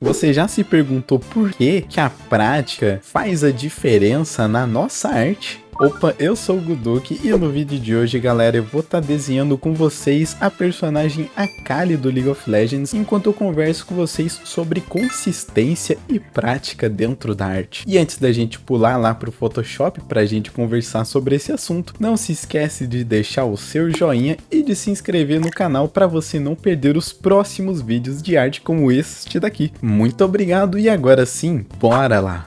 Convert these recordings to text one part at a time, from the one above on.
Você já se perguntou por que a prática faz a diferença na nossa arte? Opa, eu sou o Guduk e no vídeo de hoje, galera, eu vou estar desenhando com vocês a personagem Akali do League of Legends, enquanto eu converso com vocês sobre consistência e prática dentro da arte. E antes da gente pular lá pro Photoshop pra gente conversar sobre esse assunto, não se esquece de deixar o seu joinha e de se inscrever no canal para você não perder os próximos vídeos de arte como este daqui. Muito obrigado e agora sim, bora lá!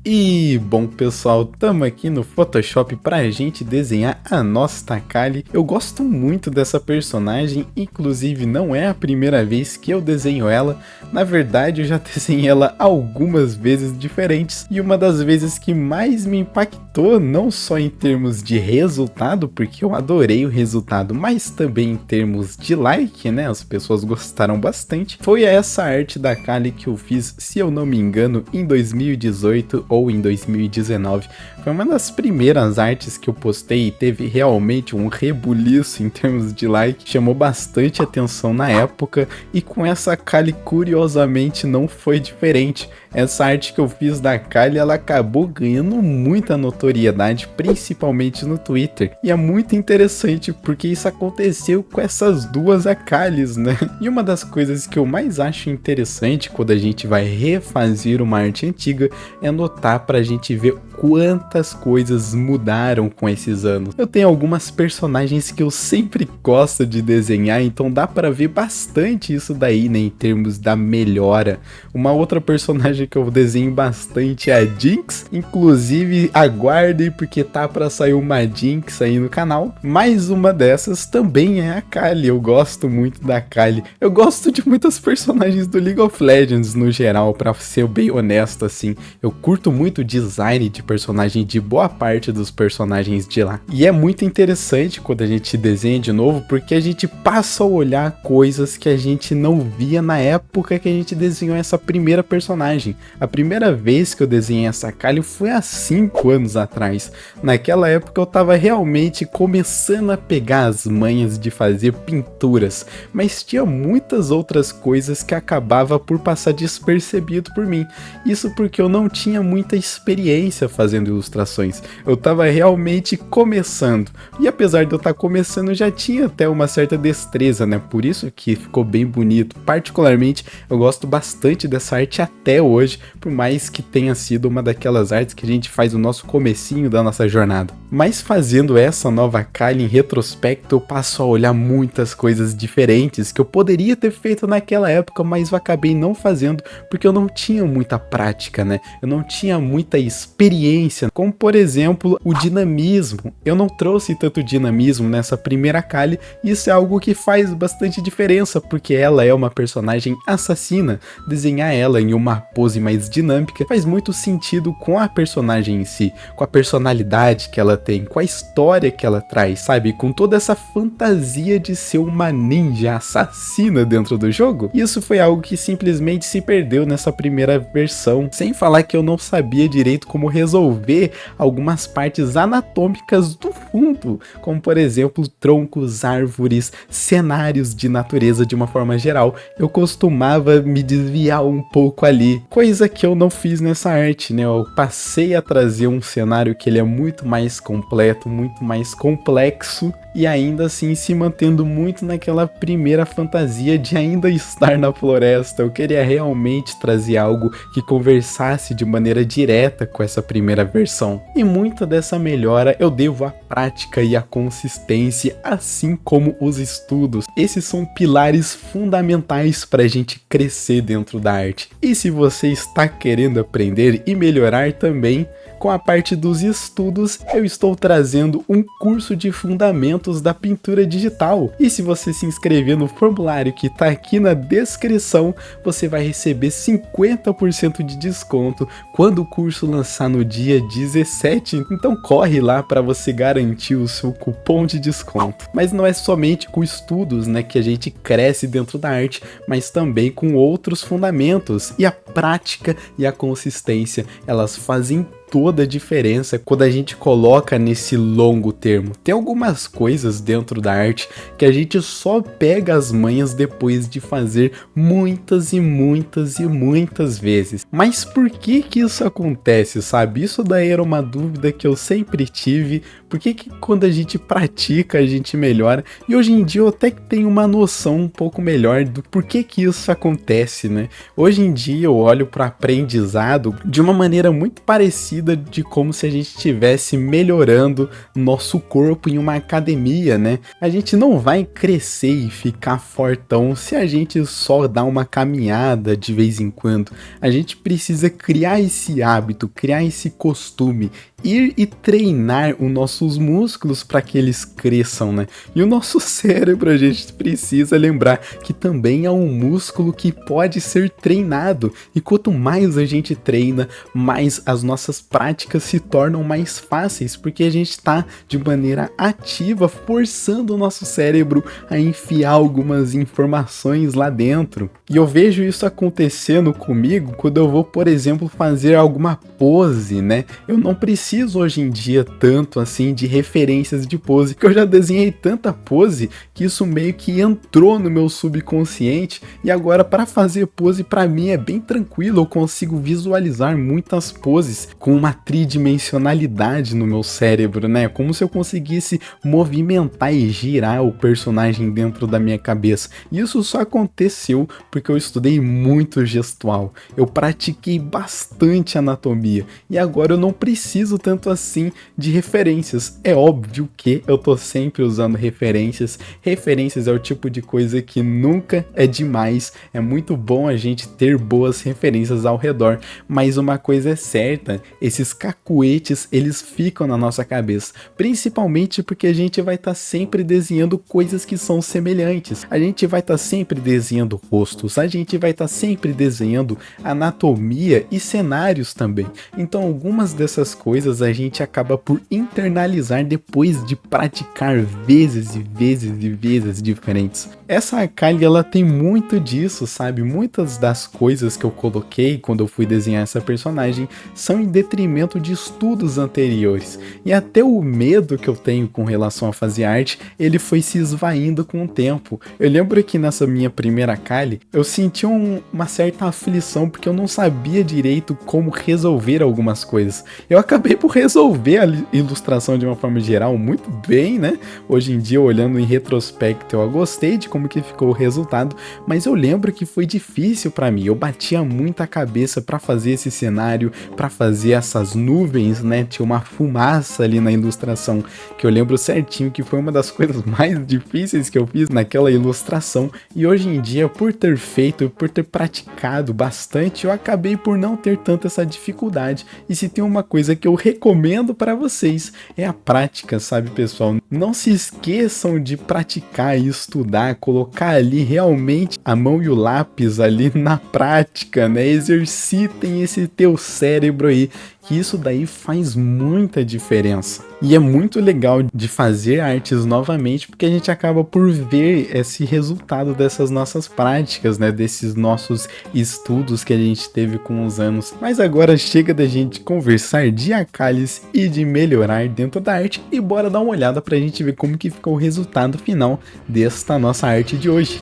E bom pessoal, estamos aqui no Photoshop pra gente desenhar a nossa Akali. Eu gosto muito dessa personagem, inclusive não é a primeira vez que eu desenho ela. Na verdade eu já desenhei ela algumas vezes diferentes, e uma das vezes que mais me impactou, não só em termos de resultado, porque eu adorei o resultado, mas também em termos de like, né, as pessoas gostaram bastante, foi essa arte da Akali que eu fiz, se eu não me engano, em 2018 ou em 2019. Foi uma das primeiras artes que eu postei e teve realmente um rebuliço em termos de like, chamou bastante atenção na época, e com essa Akali curiosamente não foi diferente. Essa arte que eu fiz da Akali, ela acabou ganhando muita notoriedade, principalmente no Twitter, e é muito interessante porque isso aconteceu com essas duas Akalis, né? E uma das coisas que eu mais acho interessante quando a gente vai refazer uma arte antiga é notar pra gente ver quantas coisas mudaram com esses anos. Eu tenho algumas personagens que eu sempre gosto de desenhar, então dá pra ver bastante isso daí, né, em termos da melhora. Uma outra personagem que eu desenho bastante é a Jinx, inclusive aguardem porque tá pra sair uma Jinx aí no canal. Mais uma dessas também é a Akali, eu gosto muito da Akali. Eu gosto de muitas personagens do League of Legends no geral, pra ser bem honesto assim. Eu curto muito o design de personagem de boa parte dos personagens de lá. E é muito interessante quando a gente desenha de novo, porque a gente passa a olhar coisas que a gente não via na época que a gente desenhou essa primeira personagem. A primeira vez que eu desenhei essa Akali foi há 5 anos atrás. Naquela época eu tava realmente começando a pegar as manhas de fazer pinturas, mas tinha muitas outras coisas que acabava por passar despercebido por mim. Isso porque eu não tinha muita experiência fazendo ilustrações, eu tava realmente começando, e apesar de eu estar começando, eu já tinha até uma certa destreza, né, por isso que ficou bem bonito. Particularmente, eu gosto bastante dessa arte até hoje, por mais que tenha sido uma daquelas artes que a gente faz no nosso comecinho da nossa jornada. Mas fazendo essa nova Akali em retrospecto, eu passo a olhar muitas coisas diferentes que eu poderia ter feito naquela época, mas eu acabei não fazendo, porque eu não tinha muita prática, né, eu não tinha muita experiência, como por exemplo o dinamismo. Eu não trouxe tanto dinamismo nessa primeira Akali, e isso é algo que faz bastante diferença, porque ela é uma personagem assassina. Desenhar ela em uma pose mais dinâmica faz muito sentido com a personagem em si, com a personalidade que ela tem, com a história que ela traz, sabe, com toda essa fantasia de ser uma ninja assassina dentro do jogo. Isso foi algo que simplesmente se perdeu nessa primeira versão, sem falar que eu não sabia direito como resolver algumas partes anatômicas do fundo, como por exemplo troncos, árvores, cenários de natureza de uma forma geral. Eu costumava me desviar um pouco ali, coisa que eu não fiz nessa arte, né? Eu passei a trazer um cenário que ele é muito mais completo, muito mais complexo, e ainda assim se mantendo muito naquela primeira fantasia de ainda estar na floresta. Eu queria realmente trazer algo que conversasse de maneira direta com essa primeira versão, e muita dessa melhora eu devo à prática e à consistência, assim como os estudos. Esses são pilares fundamentais para a gente crescer dentro da arte. E se você está querendo aprender e melhorar também, com a parte dos estudos, eu estou trazendo um curso de fundamentos da pintura digital. E se você se inscrever no formulário que está aqui na descrição, você vai receber 50% de desconto quando o curso lançar no dia 17. Então corre lá para você garantir o seu cupom de desconto. Mas não é somente com estudos, né, que a gente cresce dentro da arte, mas também com outros fundamentos. E a prática e a consistência, elas fazem toda a diferença quando a gente coloca nesse longo termo. Tem algumas coisas dentro da arte que a gente só pega as manhas depois de fazer muitas e muitas e muitas vezes. Mas por que isso acontece, sabe? Isso daí era uma dúvida que eu sempre tive. Por que quando a gente pratica a gente melhora? E hoje em dia eu até que tenho uma noção um pouco melhor do porquê que isso acontece, né? Hoje em dia eu olho para o aprendizado de uma maneira muito parecida de como se a gente estivesse melhorando nosso corpo em uma academia, né? A gente não vai crescer e ficar fortão se a gente só dá uma caminhada de vez em quando. A gente precisa criar esse hábito, criar esse costume, ir e treinar os nossos músculos para que eles cresçam, né? E o nosso cérebro, a gente precisa lembrar que também é um músculo que pode ser treinado. E quanto mais a gente treina, mais as nossas práticas se tornam mais fáceis, porque a gente está de maneira ativa forçando o nosso cérebro a enfiar algumas informações lá dentro. E eu vejo isso acontecendo comigo quando eu vou, por exemplo, fazer alguma pose, né? Eu não preciso hoje em dia tanto assim de referências de pose, que eu já desenhei tanta pose que isso meio que entrou no meu subconsciente, e agora para fazer pose para mim é bem tranquilo. Eu consigo visualizar muitas poses com uma tridimensionalidade no meu cérebro, né? Como se eu conseguisse movimentar e girar o personagem dentro da minha cabeça. E isso só aconteceu porque eu estudei muito gestual, eu pratiquei bastante anatomia, e agora eu não preciso tanto assim de referências. É óbvio que eu tô sempre usando referências. Referências é o tipo de coisa que nunca é demais. É muito bom a gente ter boas referências ao redor, mas uma coisa é certa, esses cacuetes, eles ficam na nossa cabeça, principalmente porque a gente vai estar sempre desenhando coisas que são semelhantes. A gente vai estar sempre desenhando rostos, a gente vai estar sempre desenhando anatomia e cenários também. Então algumas dessas coisas a gente acaba por internalizar depois de praticar vezes e vezes e vezes diferentes. Essa Akali, ela tem muito disso, sabe? Muitas das coisas que eu coloquei quando eu fui desenhar essa personagem são em detrimento de estudos anteriores. E até o medo que eu tenho com relação a fazer arte, ele foi se esvaindo com o tempo. Eu lembro que nessa minha primeira Akali, eu senti uma certa aflição porque eu não sabia direito como resolver algumas coisas. Eu acabei por resolver a ilustração de uma forma geral muito bem, né? Hoje em dia, olhando em retrospecto, eu gostei de como que ficou o resultado, mas eu lembro que foi difícil para mim. Eu batia muita cabeça para fazer esse cenário, para fazer essas nuvens, né? Tinha uma fumaça ali na ilustração, que eu lembro certinho que foi uma das coisas mais difíceis que eu fiz naquela ilustração. E hoje em dia, por ter feito, por ter praticado bastante, eu acabei por não ter tanta essa dificuldade. E se tem uma coisa que eu recomendo para vocês, é a prática, sabe, pessoal? Não se esqueçam de praticar e estudar, colocar ali realmente a mão e o lápis ali na prática, né? Exercitem esse teu cérebro aí, que isso daí faz muita diferença. E é muito legal de fazer artes novamente, porque a gente acaba por ver esse resultado dessas nossas práticas, né? Desses nossos estudos que a gente teve com os anos. Mas agora chega da gente conversar de Akalis e de melhorar dentro da arte, e bora dar uma olhada pra gente ver como que ficou o resultado final desta nossa arte de hoje.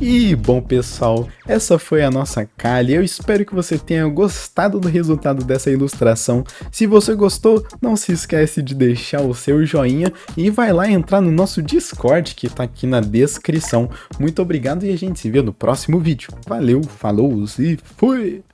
E bom, pessoal, essa foi a nossa Akali. Eu espero que você tenha gostado do resultado dessa ilustração. Se você gostou, não se esquece de deixar o seu joinha e vai lá entrar no nosso Discord, que tá aqui na descrição. Muito obrigado e a gente se vê no próximo vídeo. Valeu, falou e fui!